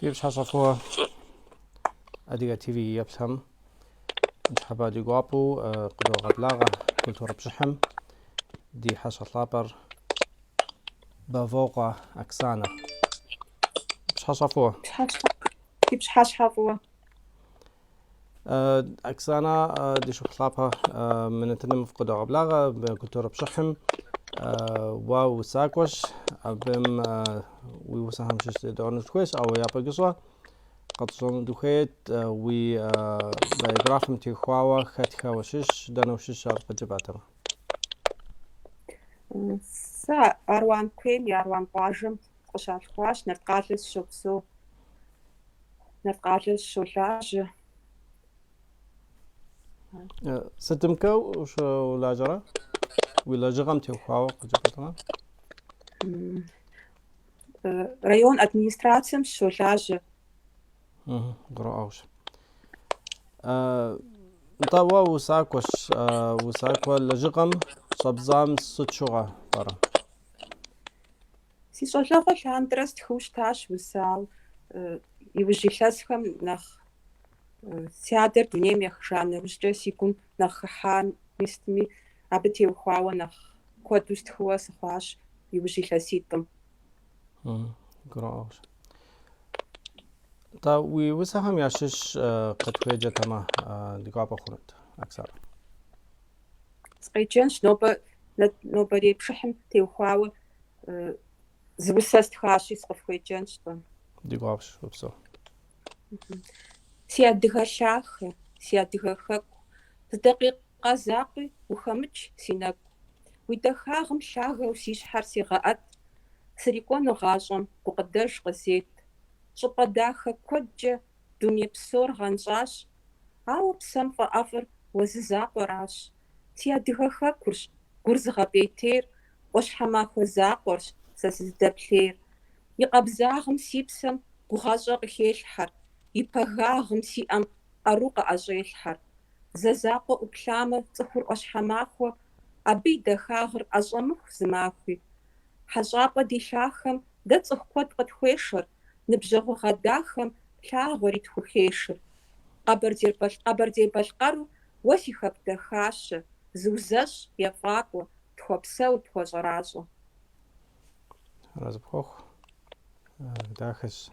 يبش حصفوها أدية تي في يبسهم نحبا دي قوابو قدو غبلاغة كلتورة بشحم دي حصة لابر بافوقة أكسانا بش حصفوها كيفش حشحفوها أكسانا دي شو خلابها من التنم في قدو غبلاغة بكلتورة بشحم واو ساكوش بم ويوسهم شش دون كويس أو يابا قصوى قد صون دوخيت وي بايغرافم تي خواوا خاتخا وشش دانا وشش أرقى جباتما سا أروان كويم ياروان قاجم قشالخواش نتقالس شوبسو نتقالس شولاج ستمكو وشو لاجرة ولا جغم تي خواوا قد جباتما ريون أدمنستراتيم شولاج قرأوش طوا وساكوش وساكوا لجغم صبزام ستشوغا برا سي شولاغ لاندرس تخوشتاش وساو يوجيلاسخم نخ سيادر دنيم يخشان وجدة سيكون نخ حان مستمي أبتي وخواوا نخ كودوش تخوا سخواش يوجيلاسيتم قرأوش تا وسهم ياشش قد ويجا تما دقابة خونت أكثر سقيتشنش نوبا دي بشحم تيوخواوا زوساست خاشي سقفويتشنش دقابش وبسو سيادغا شاخ سيادغا خاك دقيقة زاقي وخمج سيناك ويدخاغم شاغا وسيشحر سيغاءت سريكون غاشم وقداش قزيت شبا داخا كوجة دنيا بسور غنجاش عاو بسام فأفر وززاق وراش سيادغا خاكورش قرزغا بيتير وش حماخو زاقورش ساسزدبلير يقبزاغم سيبسم وغاشا غيشحر يبغاغم سيأم أروق أجيلحر ززاقو وبلامة تخور وش حماخو أبي دخاغر أجمخ زماخي حجابة دي شاخم دا تخكوت قد خويشر نبجغو غداخم لاغوري تخوخيشر قبر دير بلقرو وسي خبدا خاشة زوزاش يفاقو تخوبساو تخوزرازو رازبخوخ داخش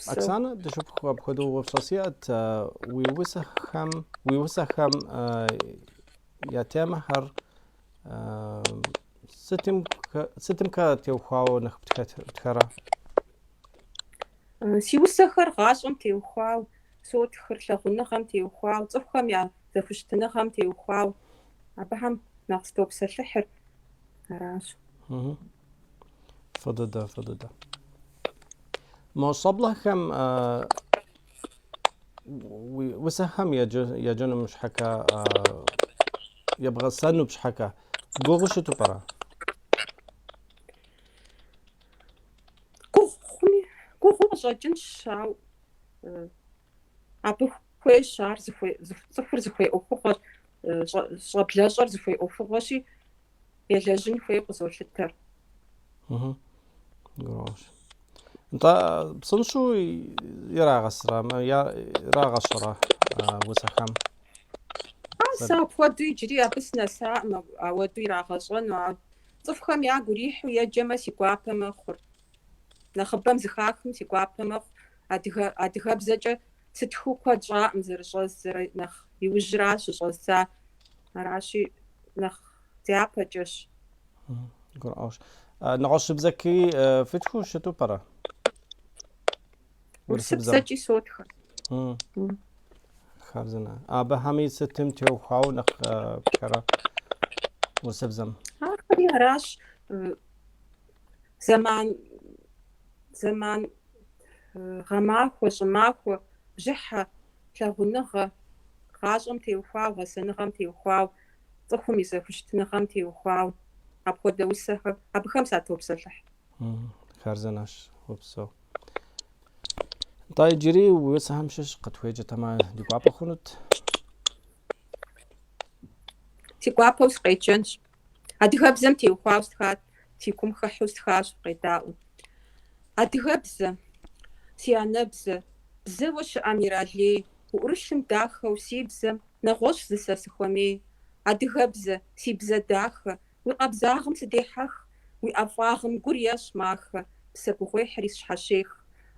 أكسانا دشوف بخدو وبصوصيات ويوسخم يتامهر ستم كتيوخاو نخ بتخرا سيوسخر غاشم تيوخاو صوت خرلغنغم تيوخاو صفخم يا زفشتنغم تيوخاو أبهم نغستوب سلحر راش فضدا ما صبله كم وسهم يا جن مش حكا يبغى سنو مش حكا قوغشتو برا قوغو جن شاو أبو خوي شار زفوي أوفوغ شغبلاشر زفوي أوفوغشي يلاجن خوي قزولتر قروش انت بصنشو يراغسرا ما يراغسرا وسخم ساب ودو يجري أبسنا ساعة ما ودو يراغسرا صفخم يا قريح ويا جما سيقوابا مخور نخبام زخاكم سيقوابا مخ أدغا بزجا ستخو كواد جاء مزرشوز نخ يوجراش شوزا راشي نخ تيابا جش قروش نغش بزكي فتخو شتو برا ورسبزجي صوتخ خارزنا أبا همي ستم تيوخاو نخ بكرا ورسبزم آخر راش زمان غماخو جماخو جحة لغنغة غاشم تيوخاو غسنغم تيوخاو صخم يزفشتنغم تيوخاو أبخو دوسها أبخم ساتوب سلح خارزناش وبسو طيب جري ويسهم شش قد ويجة تما دقوابا خونت تيقوابا سقيتشنش أدغبزم تيوخاو سخات تيكم خحو سخاش قيداو أدغبزم си анэбзэ, бзэуэ щыӀэм иралей, уӀурылъым дахэу си бзэм нэгъуэщӀ зы сэ сыхуэмей. Адыгэбзэ, си бзэ дахэ, уи къабзагъым сыдехьэх, уи ӀэфӀагъым гур ещӀ махэ, псэ гугъуехьри сщхьэщех.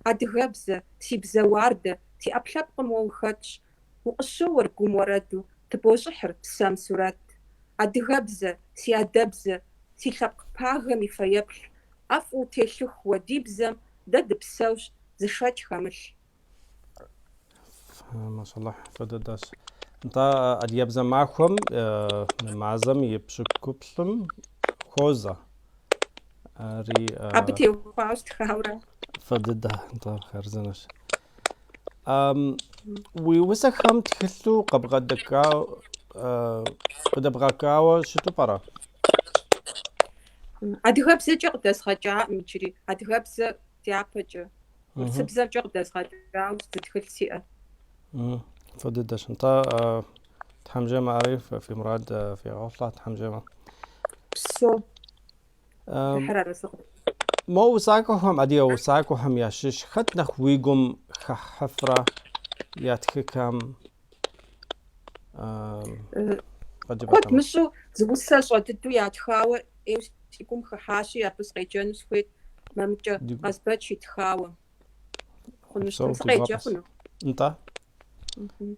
Адыгэбзэ, си бзэ уардэ, си Ӏэпкълъэпкъым уэ ухэтщ, укъыщыуэр гум уэрэду, тыбощӀыхьыр псэм сурэт. Адыгэбзэ, си адэбзэ, си лъэпкъ пагэм и фэеплъ, ӀэфӀу утелъыху уэ ди бзэм, дэ дыпсэущ, зышэч хэмылъ. Машаллах, фэдыдащ. НтӀэ Алыебзэ махуэм мы мазэм и пщыкӀуплӀым хозэ. Ари Абы теухуауэ стхауэрэ. фэдыдэ, НтӀэ хъарзынэщ. Уи узэхэм тхылъу къыдэбгъэкӀауэ щыту пӀэрэ? Адыгэбзэкӏэ къыдэзгъэкӏаӏым иджыри. Адыгэбзэ дяпэкӏэ. Урысыбзэкӏэ къыдэзгъэкӏауэ зы тхылъ сиӏэт. فددش انت تحمجمة عارف في مراد في غفلة تحمجمة Псо. Хьэрэ сыкъ. мо усакохам адиа усакохам ящыщ хэт нах уигум хахфра ятхыкам Куэд мыщӏэу зы усэ щӏэдыдэу ятхауэ ӏейуэ си гум хыхьащи, абы сыкъеджэну схуейт. Мамыкӏэ Къазбэч итхауэ. Хъунущтым сыкъеджэ хъуну? انت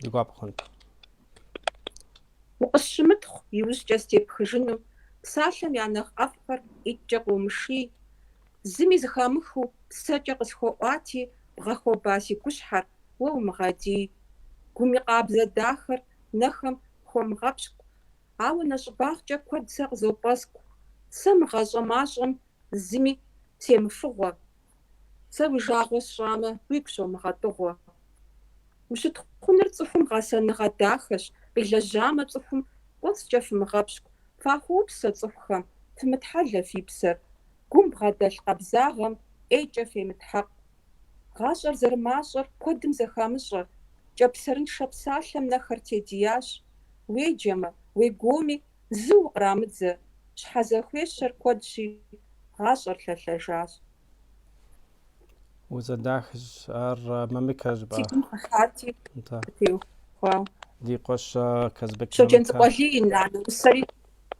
дигуап хъунт. Укъысщымытхъу, иужькӏэ степхыжыну, псалъэм я нэхъ ӏэфӏхэр икӏкӏэ къыумыший, зыми зыхамыхыу псэкӏэ къысхуэӏуати, бгъэхуэба си гущхьэр, уэ умыгъэдий. Гум и къабзэ дахэр нэхэм хуэмыгъэпщкӏу, ауэ нэщӏыбагъкӏэ куэд сэ къызопӏэскӏу. Сэ мы гъащӏэ-мащӏэм зыми семыфыгъуэ. Сэ уи жагъуэ сщӏамэ, уигу щомыгъэтӏыгъуэ. Ущытхъуныр цӏыхум гъэсэныгъэ дахэщ, къилэжьамэ цӏыхум кӏуэцӏкӏэ фымыгъэпщкӏу. Фахуэупсэ цӏыхухэм, фымытхьэлэ фи псэр. Гум бгъэдэлъ къабзагъэм ӏейкӏэ фемытхьэкъу. Гъащӏэр зэрымащӏэр куэдым зэхамыщӏэ, кӏэпсэрыншэ псалъэм нэхэр тедиящ. Уеджэмэ, уегуоми, зы укърамыдзэ. Щхьэзэхуещэр куэдщи, гъащӏэр лъэлъэжащ. وزداخش ار ممكج با Си гум хыхьати, انت теухуауэ. دي قش كزبك Щоджэн цӏыкӏуэлий нанэ усэри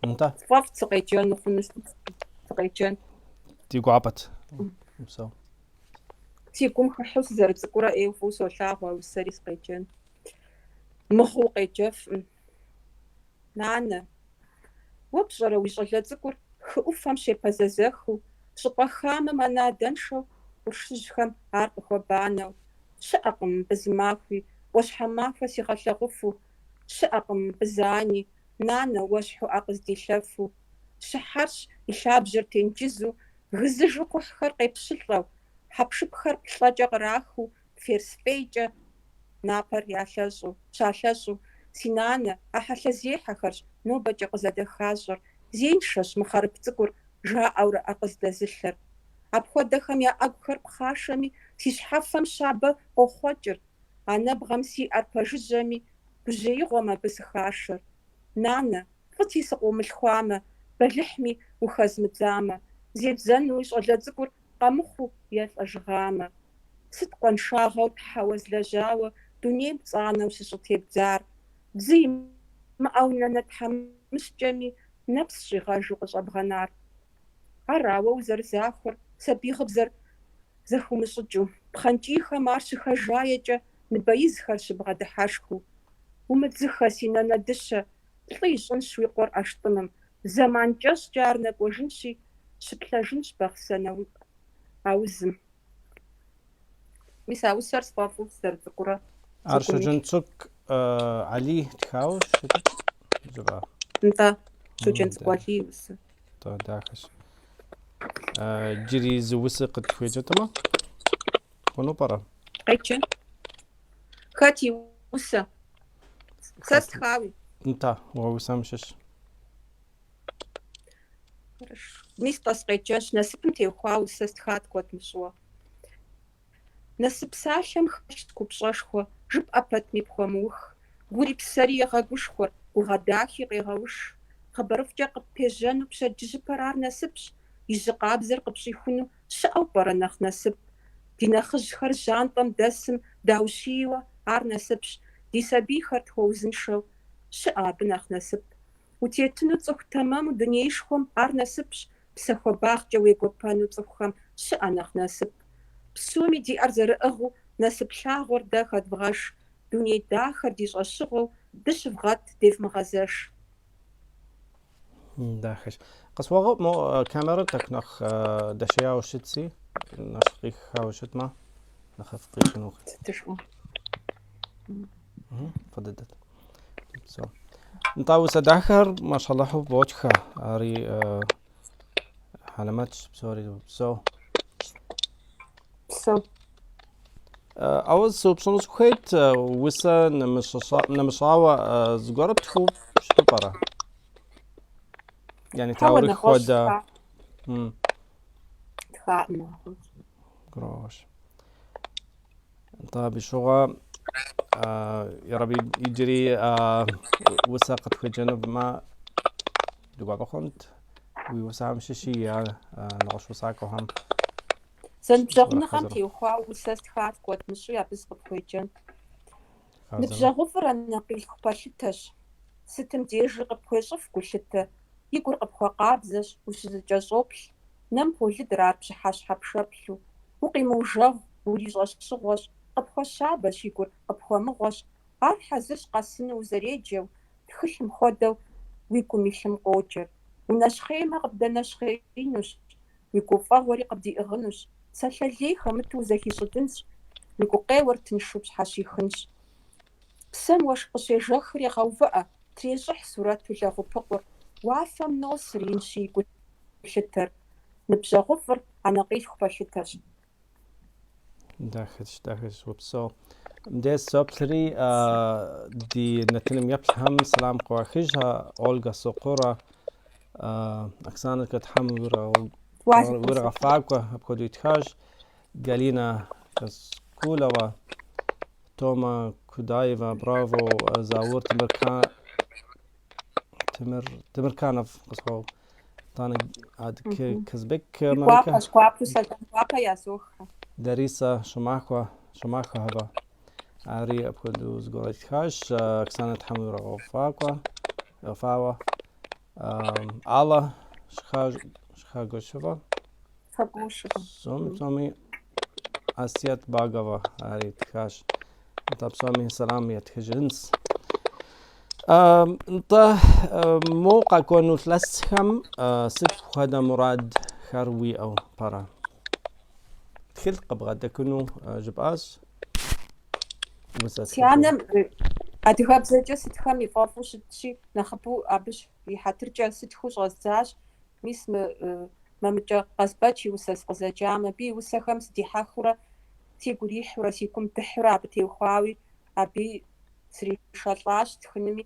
انت фӏэфӏ сыкъеджэну хъунущ, сыкъеджэн. دي قعبت so Си гум хыхьу сызэрыцӏыкӏурэ ӏейуэ фӏыуэ солъагъуэ усэри сыкъеджэн. Мыгъуу къеджэфӏым. Нанэ, уэ пщӏэрэ уи щӏалэ цӏыкӏур хы ӏуфэм щепэзэзэхыу, щӏыпӏэ хамэм анадэншэу, къуршыжьхэм ар къыхуэбанэу, щыӏэкъым мыбы зы махуи, ӏуащхьэмахуэ сигъэлъэгъуфу, щыӏэкъм мыбы зани, нанэ уэщхьу ӏэ къыздилъэфу. Щыхьэрщ и лъабжьэр тенджызу, гызыжу кхъухьхэр къепщылӏэу, хьэпшыпхэр плӏэкӏэ кърахыу, ферспейкӏэ напэр щалъэщӏу. Си нанэ, а хьэлъэзехьэхэрщ нобэкӏэ къызэдэхащӏэр, зеиншэщ мыхъэрып цӏыкӏур жаӏэурэ ӏэ къыздэзылъэр. Апхуэдэхэм я ӏэгухэр пхъашэми, си щхьэфэм щабэ къохъуэкӏыр, а нэбгъэм сиӏэр пэжыжьэми, гужьеигъуэм абы сыхашэр. Нанэ, фӏыти сыкъыумылъхуамэ, бэлыхьми ухэзмыдзамэ, зебзэну уи щӏалэ цӏыкӏур къэмыхъуу елӏэжыгъамэ. Сыт къуэншагъэу Тхьэ уэзлэжьауэ, дунейм пцӏанэу щыщӏытебдзар, бзы имыӏэу нанэ тхьэмыщкӏэми, нэпс щӏигъэжу къыщӏэбгъэнар. Арауэ узэрызахуэр, сабиигъыбзэр зэхыумыщӏыкӏыу, пхъэнкӏийхэм ар щыхэжаекӏэ, ныбэизхэр щыбгъэдыхьэшхыу. Умыдзыхэ, си нанэ дыщэ, лӏы ищӏынщ уи къуэр ӏэштӏыным, зэман кӏэщӏкӏэ ар нэкӏуэжынщи, щыплъэжынщ бахъсэнэ а узым. Мис а усэр сфӏэфӏу сызэрыцӏыкӏурэ. ارشجن تسك علي تخاوش جبا НтӀэ, щоджэн цӏыкӏуэлий усэ. то дахаш جري زوسة قد خويجتما خونو برا Къеджэ. Хэт и усэ? Сэ стхауи. انت ووسامشش Мис тӏэс къеджэнщ, насыпым теухуауэ усэ стхат куэд мыщӏыуэ. Насып псалъэм хэлъщ ткупщӏэшхуэ, жыпӏэ пэтми пхуэмыух, гури псэри егъэгушхуэр, гугъэдахи къегъэуш. Хъыбарыфӏкӏэ къыппежьэну пщэдджыжьыпэр ар насыпщ, и жьы къабзэр къыпщӏихуну щыӏэу пӏэрэ нэхъ насып. ди нэхъыжьхэр жьантӏэм дэсым даущийуэ ар насыпщ, ди сабийхэр тхуэузыншэу щыӏэ абы нэхъ насып. Утетыну цӏыху тэмэму дунеишхуэм ар насыпщ, псэхуэбагъкӏэ уегуэпэну цӏыхухэм щыӏэ нэхъ насып. Псоми диӏэр зэрыӏыгъыу насып лъагъуэр дэ хэдвгъэш, дуней дахэр ди щӏэщыгъуэу дыщывгъэт девмыгъэзэш. Дахэщ. Къысхуэгъуэ мо камерэр нэхъ дэшеяуэ щытси, нэхъ къихауэ щытмэ, нэхъыфӏ къихьыну. Фӏыдэдэт. نطاو سداخر ما شاء الله حب وجهها أري علامات بسوري بسو أول سو بسونس كويت وسا نمشاوة زجرب تخو شتو برا يعني تاوري خودا قراش طيب شغا يا ربي يجري وسا قد في جنوب ما دوبا بخونت ويوسا مشيشي نغش وساكو هم زنبجغنا خام تيوخوا وسا ستخات كوات مشو يابس قد في جن نبجغوفر أنا قيل خباشتش ستم ديجي قد في شف كلشتة يقول قد في قابزش وشزجا صوبل نم بولي درار بشحاش حبشبلو وقيمو جغ وريجاش شغوش قد في الشعبش يقول قد في مغوش ار حزش قاسنو وزريجيو تخشم خودو ويكو ميشم قوجر ونشخيما قبدا نشخينوش ويكو فاوري قبدي اغنوش سالالي خمتو زكي صدنش ويكو قيور تنشو بشحاش يخنش بسن واش قشي جخري غوفأ تريجح سوراتو لاغو بقور وعفام نوصر ينشي يقول شتر نبجا غفر انا قيل خبا شتر داخش وبسو مديس سوبسري دي نتنم يبشهم سلام قواخيجها أولغا سوقورا أكسانة كتحم ورغا فاقوة بكودو يتخاج قالينا كسكولا و توما كودايفا برافو زاور تمركانف قصو طانا عاد كزبك ملكة سكوابو سلطان يا سوخة داريسا شماخوا هبا عاري أبكودو زغوري تخاش أكسانة حمورا غفاقوة غفاوة الله شخاغو شفا سومي أسيات باغوا عاري تخاش طب سومي سلامي تخجنس انت موقع كونو تلسهم سبخ هذا مراد خروي أو برا تخلق بغدا كونو جباس سيانا أدهاب زجا ستخام يفافو شتشي نخبو أبش يحترجع ستخو شغزاش ميس ممجا قصباتي وساس قزاجامة بي وساخم ستي حاخورة تيقولي حورة سيكم تحورة أبتي وخاوي أبي سري شاطلاش تخنمي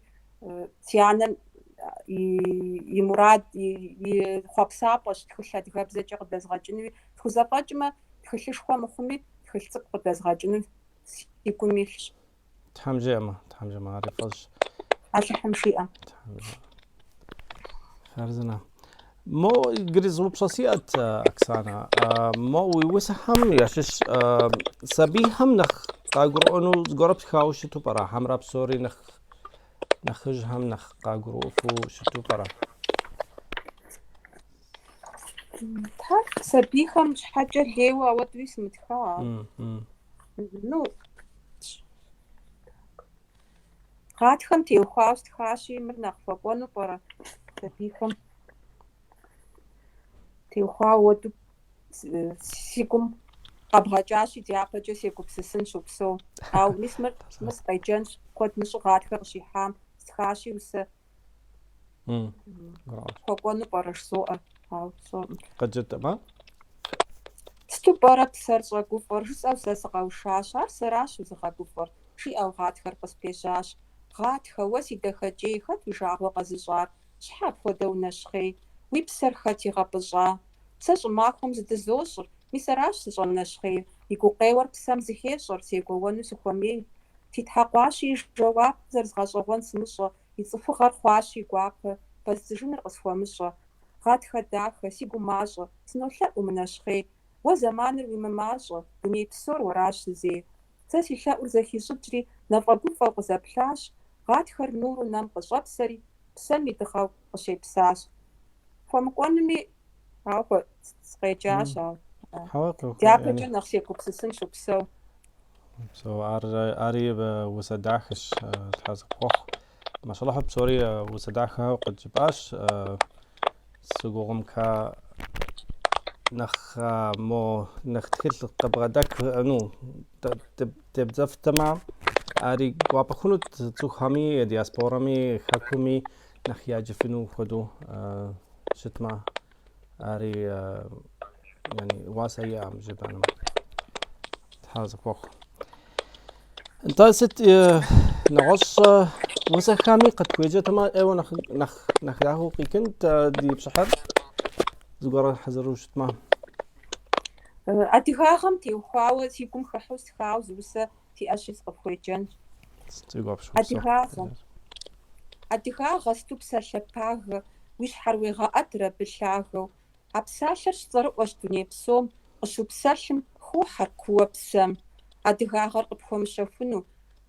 سيانا يمراد يخوابسابش تخش أدهاب زجا قدازغاجنوي تخوزاباجما تخشش خوا مخمي تخشتك قدازغاجنوي يكون ميلش تحمجيما عارفش عشان حمشيئة خارزنا مو جريز وبصاسيات أكسانا مو ويوسهم ياشش سبيهم نخ قاقرونو زغرب خاو شتو برا حمرا بسوري نخجهم نخ قاقرو فو شتو برا تعرف سبيهم مش حاجة ليوة ودوي سمتخا نو غاتخم تيوخاوس تخاشي مرنا خفابونو برا سبيهم تيوخاو ودو سيكم قبغاجاشي دياباجو سيكو بسسن شوبسو أو مس قيجنش قد مشو غاتخر شيحام تخاشي وسا خفابونو براش سوء أو سوء قد جد ما ستو برا بسر زغاقوفر شس أو ساسغاوشاش ار سراش وزغاقوفر شي أو غاتخر قسبيجاش غاتخا وسي دخجي خط وجاغو قزجار شحاب خودو نشخي ويبسر خاتي غابجا ساش ماكم زدزوشر ميسراش سجون نشخي يكو قيور بسام زخيشر سيكو ونو سخومي تيتحقواشي جواب زرزغاجوان سمشو يصفو غار خواشي قواب بس زجون رقصفو مشو غاتخا داخا سيكو ماجو سنوحلق ومنشخي Уэ зэманыр уимымащӀэ, дуней псор уэращ зызей. Сэ си лъэӀур зэхищӀыкӀри нафӀэгуфӀэу къызэплъащ, гъатхэр нуру нэм къыщӀэпсэри, псэм и дыгъэу къыщепсащ. ХуэмыкӀуэнуми, ауэ скъеджащ, дяпэкӀэ нэхъ сегупсысын щопсэу. Ари усэдахэщ Тхьэзэпхъуэхъу. Мащалэхьу псори усэдахэу къыджыпӀащ. Сыгугъым нэхъ тхылъ къыбгъэдэк, дебдзэфтэмэ, ари гуапэ хъунут цӀыхухэми, диаспорэми, хэкуми нэхъ яджыфыну хуэдэу щытмэ, ари уасэ иӀэм жыпӀэным. Тхьэзэпхъуэхъу. НтӀэ сыт нэгъуэщӀ усэхэми къытхуеджэтмэ, Ӏейуэ нэхъ дахэу къикынт ди пщыхьыр зыгуэру хьэзыру щытмэ. Адыгагъэм теухуауэ си гум хыхьу схауэ зы усэ сиӀэщи сыкъыпхуеджэнщ. Адыгагъэ сту псалъэпагэ, уи щхьэр уегъэӀэтыр абы лъагэу. А псалъэр щцӀэрыӀуэщ дуней псом, къыщыупсэлъым хохьэр куууэ псэм. Адыгагъэр къыпхуэмыщэхуну,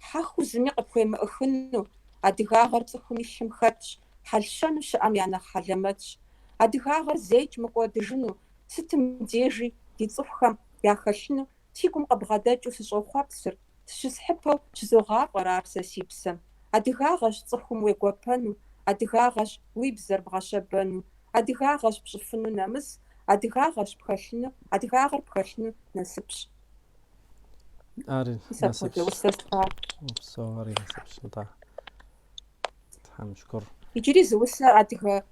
хьэхуу зыми къыпхуемыӀыхыну. Адыгагъэр цӀыхум и лъым хэтщ, хьэлщэну щыӀэм я нэхъ хьэлэмэтщ. Адыгагъэр зейкӀ мыкӀуэдыжыну, сытым дежи ди цӀыхухэм яхэлъыну си гум къэбгъэдэкӀыу сыщӀохъуэпсыр, сыщысхьыпэу щызогъафӀэр ар сэ си псэм. Адыгагъэщ цӀыхум уегуэпэну, адыгагъэщ уи бзэр бгъэщэбэну, адыгагъэщ пщӀыфыну нэмыс, адыгагъэр пхэлъыну насыпщ. Ари насыпщ. Иджыри зы усэ адыгэ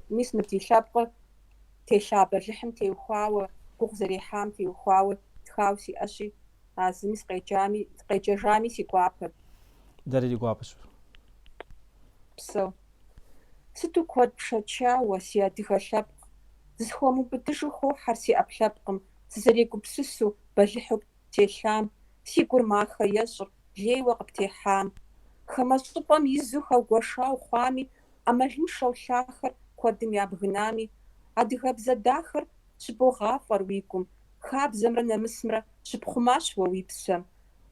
мис мы ди лъэпкъыр телъа бэлыхьым теухуауэ, гугъу зэрихьам теухуауэ тхауэ сиӀэщи, а зыми къеджэжами си гуапэт. Дэри ди гуапэщ. Псэу. Сыту куэд пшэчауэ си адыгэ лъэпкъ. Зысхуэмыубыдыжу хохьэр си Ӏэпкълъэпкъым, сызэрегупсысу бэлыхьу телъам, си гур махэ ещӀыр, лейуэ къыптехьам. Хамэ щӀыпӀэм изу хэугуэшау хъуами, Ӏэмалыншэу лъахэр куэдым ябгынами, адыгэбзэ дахэр щыбогъафӀэр уи гум, хабзэмрэ нэмысымрэ щыпхъумащ уэ уи псэм.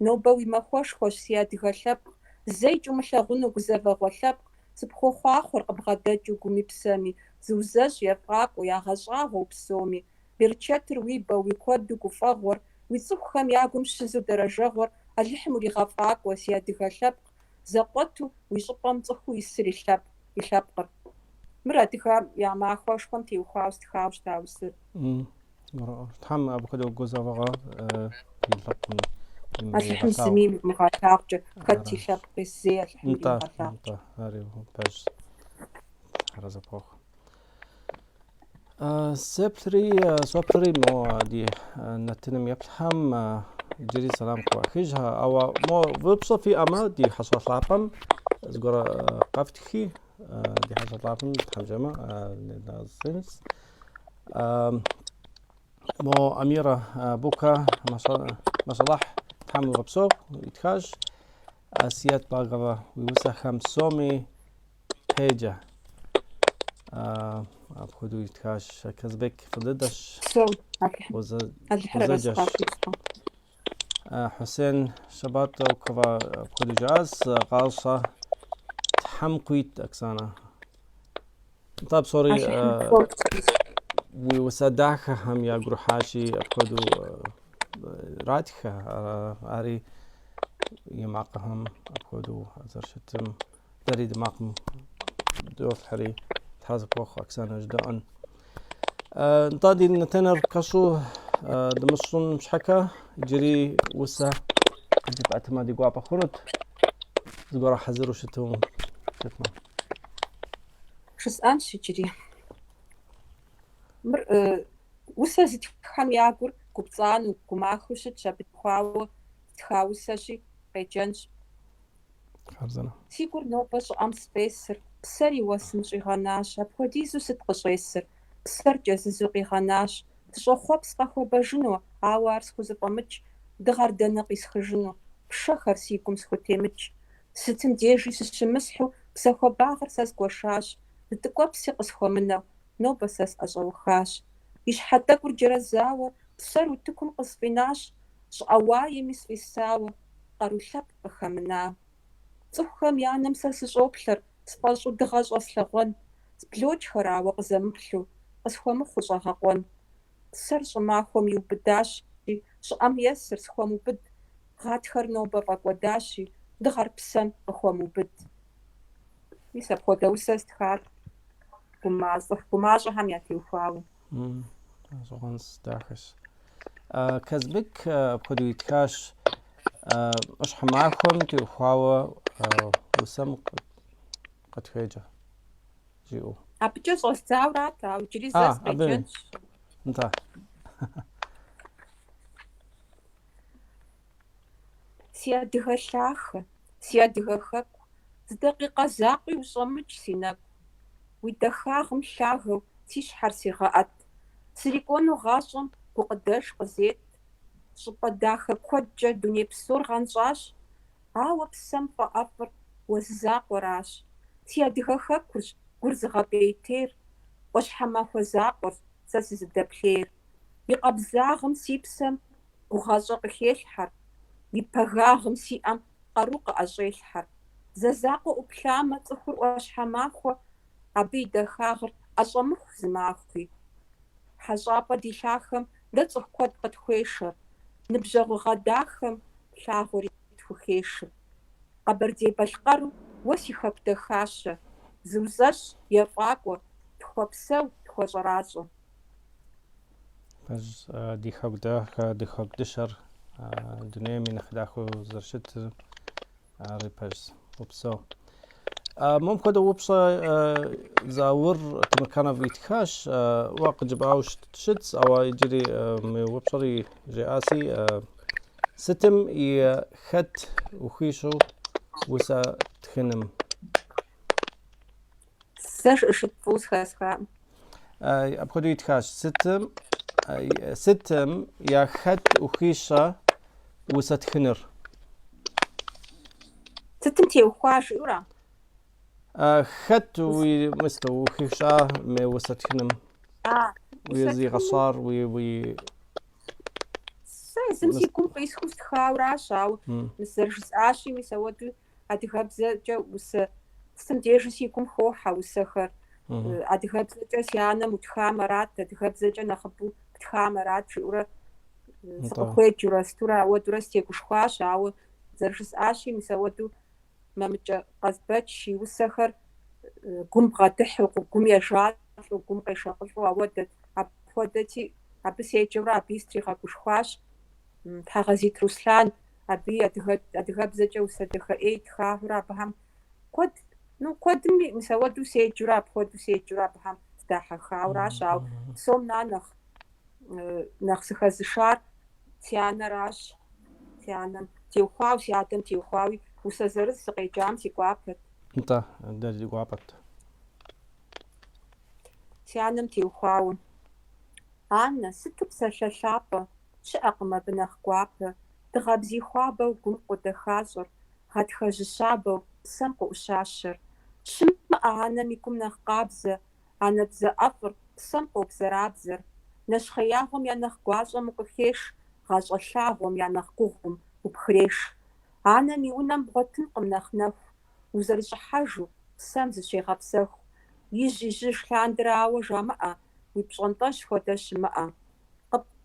Нобэ уи махуэшхуэщ си адыгэ лъэпкъ, зэикӀ умылъагъуну гузэвэгъуэ лъэпкъ, сыпхуэхъуахъуэр къыбгъэдэкӀыу гуми псэми, зыузэщӀ ефӀакӀуэу ягъэщӀагъуэу псоми. Берчэтыр уи бэ уи куэду гуфӀэгъуэр, уи цӀыхухэм я гум щызу дэрэжэгъуэр, Алыхьым уригъэфӀакӀуэ си адыгэ лъэпкъ, зэкъуэту уи щӀыпӀэм цӀыхуу исыр и лъэпкъыр. Мыр адыгэм я махуэшхуэм теухуауэ стхауэ щыта усыр. Тхьэм абыхэдэу гузэвэгъуэ и лъэпкъым. Алыхьым зыми мыгъэлъагъукӀэ, хэт и лъэпкъи зэи Алыхьым имыгъэлъагъукӀэ. Ари пэж Тхьэзэпхъуэхъу. Соплъри мо ди нэтыным еплъхьэм иджыри сэлам къыуахыжь, ауэ мо выпщӀэ фиӀэмэ ди хьэщӀэлъапӀэм зыгуэру къэфтхи, ди хьэщӀэлъапӀэм тхьэмжэмэ сенс. Мо Амирэ Бука Масалахь тхьэм уигъэпсэу итхащ. Асиет Багъэвэ уи усэхэм псоми педжэ. Апхуэдэу итхащ. Казбек фӀыдыдэщ. Узэджэщ. Хусейн Шабатовкова апхуэдэу жиӀащ. Къащэ тхьэм къуит Оксана. НтӀэ псори уи усэ дахэхэм ягурыхьащи апхуэдэу ратхэ. Ари и макъхэм апхуэдэу зэрыщытым дэри ди макъым долъхьэри Тхьэзэпхъуэхъу Оксана жыдэӀэн. НтӀэ ди нэтэныр кэщӀу дымыщӀын щхьэкэ иджыри усэ къыджыпӀэтмэ ди гуапэ хъунут зыгуэру хьэзыру щытмэ. Жысӏэнщ иджыри. Мыр усэ зытххэм я гур гупцӀану, гумахыу щытщ, абы тхуауэ тха усэщи къеджэнщ. Си гур нобэ щӀыӀэм спесыр, псэр и уэсым щӀигъэнащ, апхуэдизу сыт къыщӀесыр? Псэр кӀэзызу къигъэнащ. СыщӀохъуэпс къэхуэбэжыну, ауэ ар схузэфӀэмыкӀ, дыгъэр дэнэ къисхыжыну, пшэхэр си гум схутемыкӀ. Сытым дежи сыщымысхьу, псэхуэбагъыр сэ сгуэшащ, зытӀыкӀуэпси къысхуэмынэу, нобэ сэ сӀэщӀэухащ. И щхьэ тӀэкӀур джэрэзауэ, Псэр утыкум къысфӀинащ, щӀыӀэ-уаеми сфӀисауэ, къару лъэпкъ къыхэмына. Цӏыхухэм я нэм сэ сыщӏоплъэр, сфӏэщӏу дыгъэ щӏэслъэгъуэн, сблокӏхэрауэ къызэмыплъу, къысхуэмыхъуу щӏэгъэкъуэн. Псэр щӏымахуэм иубыдащи, щӏыӏэм есыр схуэмыубыд, гъатхэр нобэ фӏэкӏуэдащи, дыгъэр псэм къыхуэмыубыд. Мис апхуэдэ усэ стхат гумащӏэхэм ятеухуауэ. Щӏыгъуэнщ дахэщ. Казбек апхуэдэу итхащ ӏущхьэмахуэм теухуауэ усэм къытхуеджэ жиӏэу. Абыкӏэ щӏэздзауэрат, ауэ иджыри зэ спеджэнщ. Нтӏэ. Си адыгэ лъахэ, си адыгэ хэку, зы дакъикъэ закъуи ущӏэмыкӏ си нэгу. Уи дахагъым лъагэу си щхьэр сегъэӏэт. Срикӏуэну гъащӏэм гукъыдэж къызет. ЩӀыпӏэ дахэ куэдкӏэ дуней псор гъэнщӏащ, ауэ псэм фӏэӏэфӏыр уэзы закъуэращ. Си адыгэ хэкурщ гур зыгъэпӏейтейр, ӏуащхьэмахуэ закъуэрщ сэ сызыдэплъейр. И къабзагъым си псэм гугъэщӏэ къыхелъхьэр, и пэгагъым си ӏэм къару къыӏэщӏелъхьэр. Зэзакъуэ ӏуплъамэ, цӏыхур ӏуащхьэмахуэ, абы и дахагъыр ӏэщӏэмыху зы махуи. ХьэщӀапӀэ ди лъахэм дэ цӏыху куэд къытхуешэр, ныбжьэгъугъэ дахэм плъагъури тхухешыр. Къэбэрдей-Балъкъэру уэ си хэку дахащэ, зыузэщ, ефӏакӏуэ, тхуэпсэу, тхуэщӏэращӏэ. Ди хэку дахэ, ди хэку дыщэр дунейм и нэхъ дахэу зэрыщытыр ари пэжщ. Упсэу. Мом хуэдэ упщӏэ зауэр Тимырканов итхащ, уэ къыджыпӏауэ щытщ, ауэ иджыри мы упщӏэри жиӏаси сытым и хэт ухуищӏу усэ тхыным. Сэ шыпфӏыу схэсхаӏым. Апхуэдэу итхащ, сытым я хэт ухуищӏэ усэ тхыныр. Сытым теухуа жиӏэурэ? Хэт уи мыстэ ухуищӏа мы усэ тхыным? Уи зигъэщӏар, уи Сэ езым си гум къисхыу стхауращ, ауэ мис зэрыжысӏащи, мис ауэду адыгэбзэкӏэ усэ сытым дежи си гум хохьэ усэхэр. Адыгэбзэкӏэ си анэм утхамэрат, адыгэбзэкӏэ нэхъыбэу птхамэрат жиӏэурэ сыкъыхуеджэурэ стурэ ауэдурэ стегушхуащ, ауэ зэрыжысӏащи, мис ауэду мамыкӏэ Къазбэч и усэхэр гум бгъэдыхьу, гум ежалӏэу, гум къешэкъылӏэу ауэдэт. Апхуэдэти абы седжэурэ абы стригъэгушхуащ. Тхьэгъэзит Руслъан абы адыгэбзэкӏэ усэ дахэ ӏей тхахыурэ абыхьэм куэдым мис ауэду седжэурэ апхуэдэу седжэурэ абыхьэм здахьэхауращ, ауэ псом нэхъ сыхэзышар си анэращ. Си анэм теухуауэ, си адэм теухуауи усэ зырыз сыкъеджам си гуапэт. нтӏэ, дэ ди гуапэт. Си анэм теухуауэ. Анэ, сыту псалъэ лъапӏэ, щыӏэкъым абы нэхъ гуапэ, дыгъэбзий хуабэу гум къыдэхащӏэр, гъатхэжьы щабэу псэм къыӏущащэр. Щымыӏэ анэм и гум нэхъ къабзэ, анэбзэ ӏэфӏыр псэм къобзэрабзэр. Нэщхъеягъуэм я нэхъ гуащӏэм укъыхеш, гъащӏэ-лъагъуэм я нэхъ гугъум упхреш. Анэм и унэм бгъуэтынкъым нэху, узэрыщӏыхьэжу, псэм зыщегъэпсэху. Ижь-ижьыж лъандэрауэ жамыӏэ, уи пщӏэнтӏэщ хуэдэ щымыӏэ.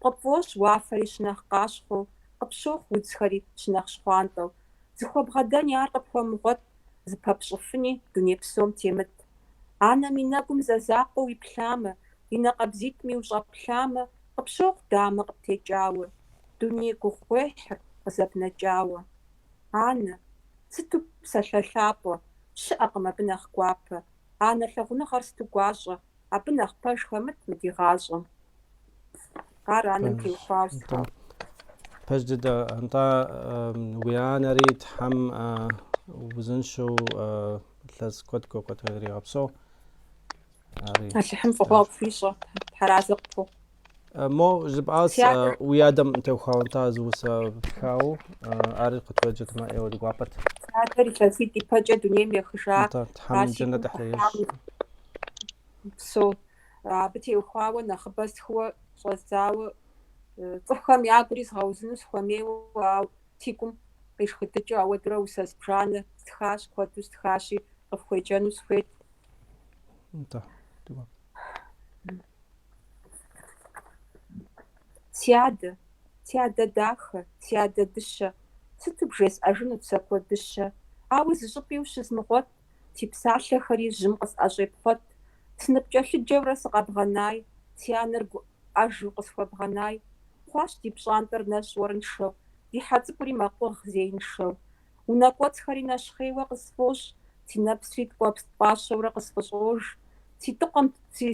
Къыпфӏощ уафэри щынэхъ къащхъуэу, къыпщохъу удзхэри щынэхъ щхъуантӏэу. Зыхуэбгъэдэн ар къыпхуэмыгъуэт, зыпэпщӏыфыни дуней псом темыт. Анэм и нэгум зэзакъуэу иплъамэ, и нэкъабзитӏми ущӏэплъамэ, къыпщохъу дамэ къыптекӏауэ, дуней гугъуехьыр къызэбнэкӏауэ. Анэ, сыту псалъэ лъапӏэ, щыӏэкъым абы нэхъ гуапэ. Анэ лъагъуныгъэр сыту гуащӏэ, абы нэхъ пэж хэмыт мы ди гъащӏэм. Ар анэм теухуауэ стхьэ. Пэж дыдэ, нтӏэ уи анэри Тхьэм узыншэу илъэс куэд къыдригъэпсэу. Алыхьым фӏыгъуэ къыпхуищӏэ, тхьэразэ къыпхуэхъу. Мо жыпӏащ уи адэм теухуауэ нтӏэ зы усэ тхауэ, ари къытхуеджэтмэ ӏейуэ ди гуапэт. Адэр илъэситӏ ипэкӏэ дунейм ехыжа. Нтӏэ, Тхьэм джэнэ дыхьеиж. Псо абы теухуауэ нэхъыбэ схуэ щӏэздзауэ цӏыхухэм я гури згъэузыну сыхуэмейуэ, ауэ си гум къишхыдыкӏыу ауэдурэ усэс бжанэ стхащ, куэду стхащи, къыфхуеджэну сыхуейт. انت تمام. Си адэ дахэ, си адэ дыщэ, сыту бжесӏэжынут сэ куэдыщэ, ауэ зыщӏыпӏи ущызмыгъуэт, си псалъэхэри жьым къысӏэщӏепхъуэт, сыныпкӏэлъыджэурэ сыкъэбгъэнай, си анэр гуӏэжу къысхуэбгъэнай, хъуащ ди пщӏантӏэр нэщӏ уэрыншэу, ди хьэ цӏыкӏури мэкъугъ зеиншэу, унэ кӏуэцӏхэри нэщхъейуэ къысфӏощ, си нэпсри ткӏуэпс-тӏащэурэ къысфӏыщӏож,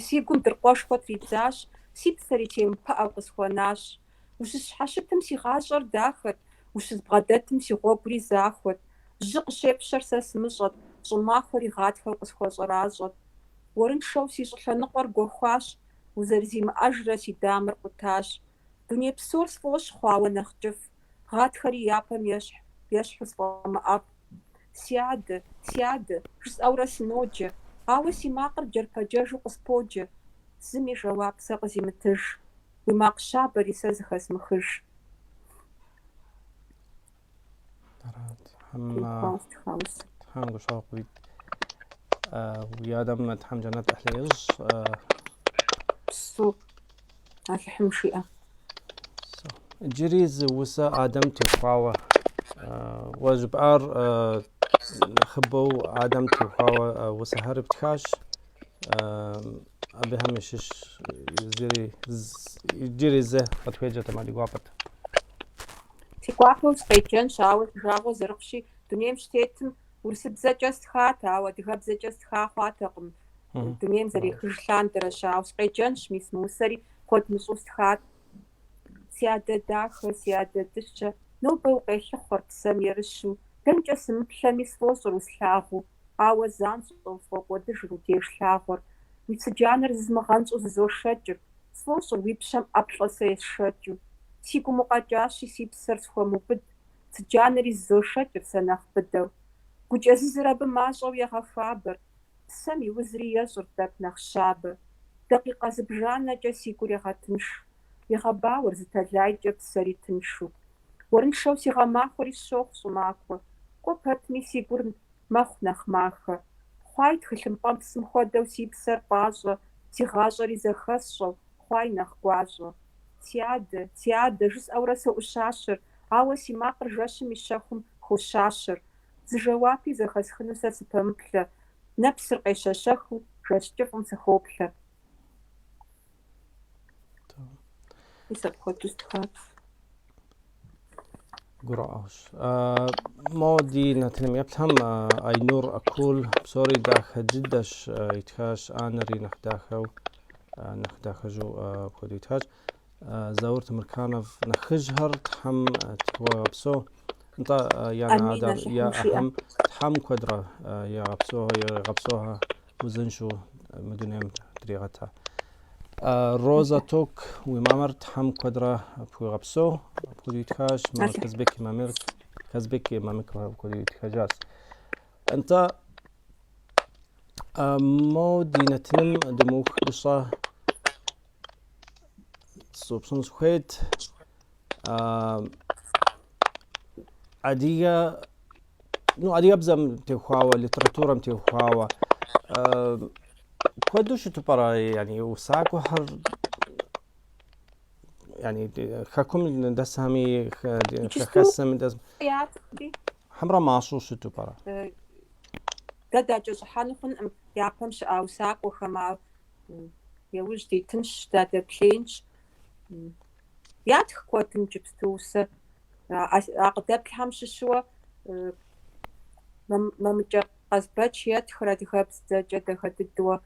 си гум дыркъуэшхуэ тридзащ, си псэри темыпыӏэу къысхуэнащ. Ущысщхьэщытым си гъащӏэр дахэт, ущызбгъэдэтым си гъуэгури захуэт, жьы къыщепщэр сэ сымыщӏэт, щӏымахуэри гъатхэу къысхуэщӏэращӏэт. Уэрыншэу си щӏы лъэныкъуэр гуэхуащ, узэрызимыӏэжрэ си дамэр къутащ. Дуней псор сфӏощ хъуауэ нэхъ кӏыф, гъатхэри япэм ещхьу сфӏэмыӏэфӏ. Си адэ, жысӏэурэ сыноджэ, ауэ си макъыр джэрпэджэжу къысподжэ, зыми жэуап сэ къызимытыж, уи макъ щабэри сэ зыхэзмыхыж. تحم قشاقوي ويادم تحم جنات أحليج بسو ألحم شيئا جريز وسا آدم تفاوة وجبار خبو آدم تفاوة وسا هرب تخاش أبي همشش جري زه قطويجة تمالي قوابت си гуапэу сыкъеджэнщ, ауэ жагъуэ зэрыхъущи, дунейм щытетым урысыбзэкӏэ стхат, ауэ адыгэбзэкӏэ стха хъуатэкъым. Дунейм зэрихыж лъандэращ, ауэ сыкъеджэнщ, мис мы усэри куэд мыщӏу стхат. Си адэ дахэ, си адэ дыщэ, нобэ укъелъыхъуэр псэм ерыщу, дэнкӏэ сымыплъэми сфӏощӏыр услъагъуу, ауэ занщӏэу сфӏокӏуэдыжыр удеж лъагъуэр. Уи цыджанэр зызмыгъэнщӏу зызошэкӏыр, сфӏощӏыр уи пщэм ӏэплӏэ сэ есшэкӏыу. Си гум укъэкӏащи, си псэр схуэмыубыд, цыджанэри зызошэкӏыр сэ нэхъ быдэу. Гукӏэзызыр абы мащӏэу егъэхуабэр, псэм и узри ещӏырт тӏэкӏу нэхъ щабэ. Дакъикъэ зыбжанэкӏэ си гур егъэтынш, егъэбауэр зытэлайкӏэ псэри тыншу. Уэрыншэу си гъэмахуэри сщохъу щӏымахуэ, кӏуэ пэтми си гур мэхъу нэхъ махэ. Хъуай тхылъымпӏэм псым хуэдэу си псэр пӏащӏэ, си гъащӏэри зэхэсщӏэу, хъуай нэхъ гуащӏэ. Си адэ жысӏэурэ соӏущащэр, ауэ си макъыр жэщым и щэхум хощащэр. Зы жэуапи зэхэсхыну сэ сыпэмыплъэ, нэпсыр къещэщэхыу жэщ кӏыфӏым сыхоплъэ. Мис апхуэдэу стхат. قرأش مودي نتلم يبلهم أينور أكول بصوري داخ جدش يتخاش آنري نخداخو نخداخجو بخدو يتخاش زورت مركانف نخجهر تحم تكوا بسو انت يعني هذا يا أهم تحم كودرا يا غبسوها يا غبسوها وزنشو مدنيم طريقتها روزا توك ومامر تحم كودرا بخو غبسو بخدو يتخاش ما كزبكي مامر كزبكي مامك بخدو يتخاجاس انت مو دينتنم دموخ بصا صوبسون سخيت عادية عادية بزم تخواوا لتراتورة تخواوا كودو شو تبرا يعني وساق وحر يعني خاكم دسامي خسم دس حمرا ماشو شو تبرا دادا جوز حنخن يعقم شاو ساق وخما يوج دي تنش دادا بلينش ياتخ كوتم جبستوسة أقدب الحمش شو ممجا قزبتش ياتخ راد خبز جدا خددوا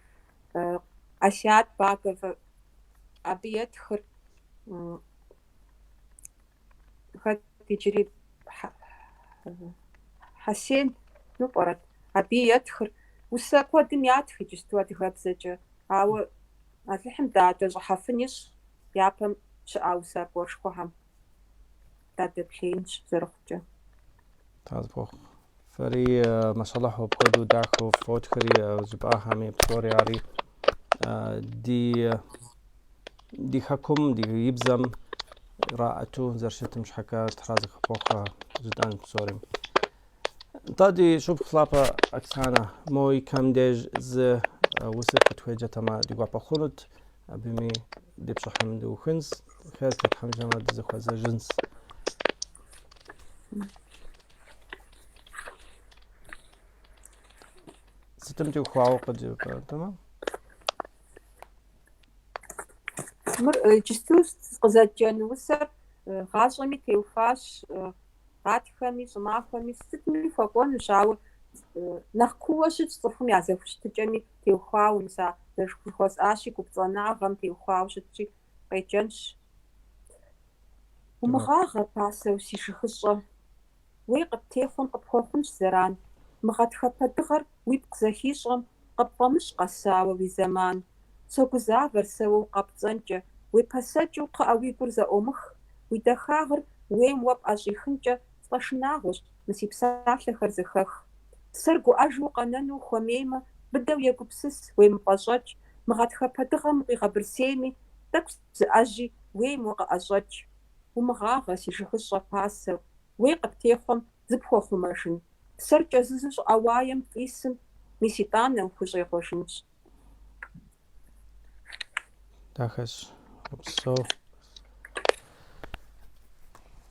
أشياء باقة أبي ياتخر خد تجري حسين نبرد أبي ياتخر وسا كودم ياتخ جستوا خبزة أو أتلحم دادا زحفنيش يابم شاوسا بورشكوهم دادا بلينش زرقجة تازبوخ فري ما شاء الله بقدو داخو فوتخري زباها مي بصوري عري دي خاكم دي يبزم راعتو زرشت مش حكا ترازق بوخا جدان بسوري تادي شوف خلابا أكسانا موي كم ديج ز وسق توجه تما دي قابا خلط بمي دي بشحم دو خنز خير تحم جمع دي زخوازة جنس ستمتي وخواو قد تمام مر جستو قزاجن وسر غاشمي تيوفاش غاتخمي سماخمي ستمي فقون شاو نخكوش تصفم يعزفش تجمي تيوخاو نسا درخوس آشي كوبصانا غم تيوخاو شتشي قيجنش ومغاغة باسو سيشخصة ويقب تيخون قبخوخنش زران مغاتخا بدغر ويبق زهيشغم قبقمش قساوة وزمان سوكوزافر سوو قبصنجة ويباسجو قاوي برزا أمخ ويدخاغر ويم واب أجيخنجة فاشناغوش مسيبساحل خرزخخ سرقو أجو قننو خميمة بدو يقبسس ويم بجاج مغاتخا بدغم ويغبرسيمي تكس أجي ويم وقا أجاج ومغاغة سيشخصة باسو ويقب تيخم زبخوخو ماشن سرجة زوزوش أوايم فيسم ميسيطانا وخوشيخوشنش داخش so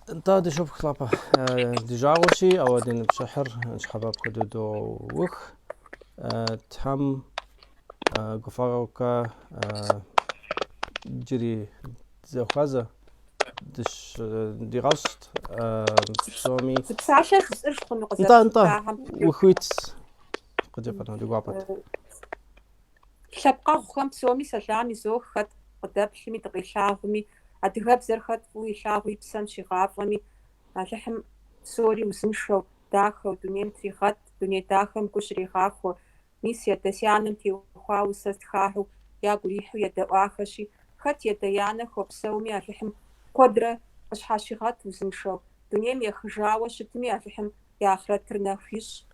انت دي شوف خلابة دي جاغوشي او دين بشحر انش حباب خدودو وخ تهم قفاروكا جري زخوازة دش دي غشت سومي بساشا خسرش خنو انت وخويت قد يفرنا دي قوابت شابقا خم سومي سلامي زوخت قداب حمي تقيشاغمي أدغاب زرخت ويشاغوي بسان شغافمي لحم سوري وسنشو داخو دنيم تريخت دنيا داخم كشري خاخو ميس يدسيانم تيوخاو سستخاهو ياغو ريحو يدواخشي خت يديانا خو بسومي لحم قدرة أشحاشيغات وسنشو دنيم يخجاوة شتمي لحم ياخرت ترنافيش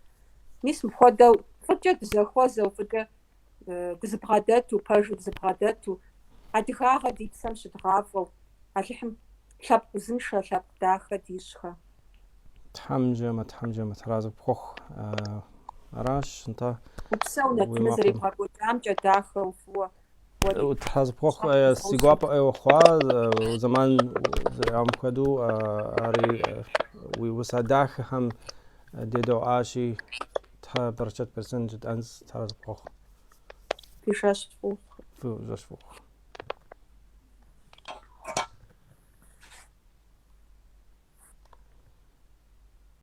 ميس مخودو فجأة زخوزو فجأة دزبغاداتو باجو دزبغاداتو أدغاغا دي بسام شدغافو ألحم شاب زنشا شاب داخا ديشخا تحمجة ترازق بخوخ راش انت وبسونا تمزري بغاقو دامجا داخا وفوا وتحازق بخوخ سيقواب ايو خوا وزمان عم خدو اري ويوسا داخ هم ديدو آشي تها برشت برسنجد أنز ترازق بخوخ بيشاش فوق فو جاش فوق